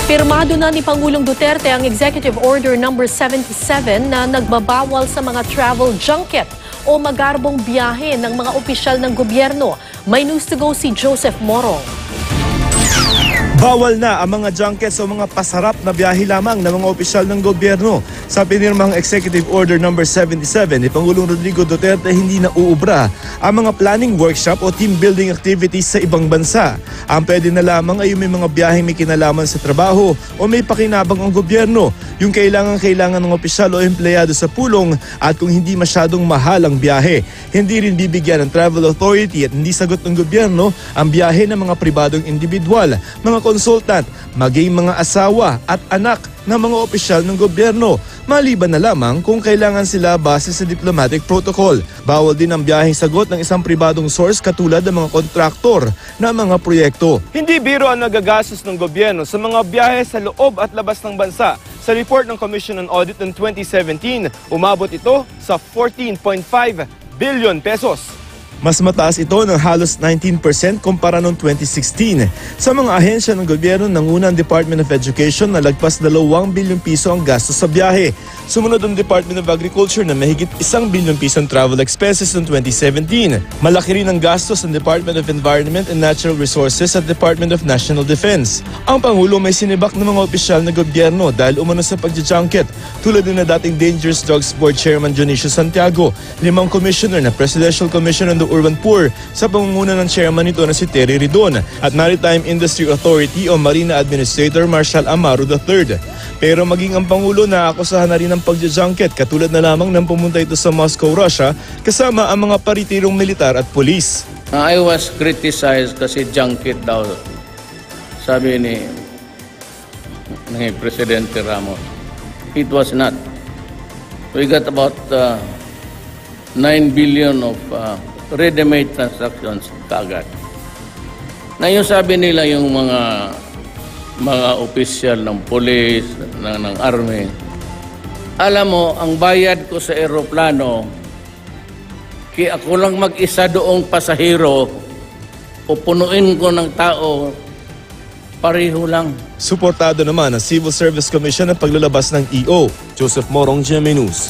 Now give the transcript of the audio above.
Pirmado na ni Pangulong Duterte ang Executive Order No. 77 na nagbabawal sa mga travel junket o magarbong biyahe ng mga opisyal ng gobyerno. May news to go si Joseph Morong. Bawal na ang mga junkets o mga pasarap na biyahe lamang ng mga opisyal ng gobyerno. Sa pinirmang Executive Order No. 77 ni Pangulong Rodrigo Duterte, hindi na uubra ang mga planning workshop o team building activities sa ibang bansa. Ang pwede na lamang ay may mga biyaheng may kinalaman sa trabaho o may pakinabang ang gobyerno, yung kailangan ng opisyal o empleyado sa pulong at kung hindi masyadong mahal ang biyahe. Hindi rin bibigyan ng travel authority at hindi sagot ng gobyerno ang biyahe ng mga pribadong individual, mga konsultant, maging mga asawa at anak ng mga opisyal ng gobyerno, maliban na lamang kung kailangan sila base sa diplomatic protocol. Bawal din ang biyaheng sagot ng isang pribadong source katulad ng mga kontraktor na mga proyekto. Hindi biro ang nagagastos ng gobyerno sa mga biyahe sa loob at labas ng bansa. Sa report ng Commission on Audit ng 2017, umabot ito sa 14.5 billion pesos. Mas mataas ito ng halos 19% kumpara noong 2016. Sa mga ahensya ng gobyerno, nanguna ang Department of Education na lagpas 2 bilyong piso ang gastos sa biyahe. Sumunod ang Department of Agriculture na mahigit 1 bilyong piso ang travel expenses noong 2017. Malaki rin ang gastos ng Department of Environment and Natural Resources at Department of National Defense. Ang Pangulo may sinibak ng mga opisyal na gobyerno dahil umano sa pagja-junket, tulad din na dating Dangerous Drugs Board Chairman Dionisio Santiago, 5 commissioner na Presidential Commission on the Urban Poor sa pangunguna ng chairman nito na si Terry Ridon at Maritime Industry Authority o Marina Administrator Marshal Amaro III. Pero maging ang Pangulo naakusahan na rin ng pagja-junket katulad na lamang nang pumunta ito sa Moscow, Russia kasama ang mga paritirong militar at pulis. I was criticized kasi junket daw, sabi ni Presidente Ramos. It was not. We got about 9 billion of ready-made transactions kagad. Na yung sabi nila yung mga opisyal ng police, ng army, alam mo, ang bayad ko sa eroplano, kaya ako lang mag-isa doong pasahero, pupunuin ko ng tao, pareho lang. Suportado naman ang Civil Service Commission ang paglalabas ng EO. Joseph Morong, GMA News.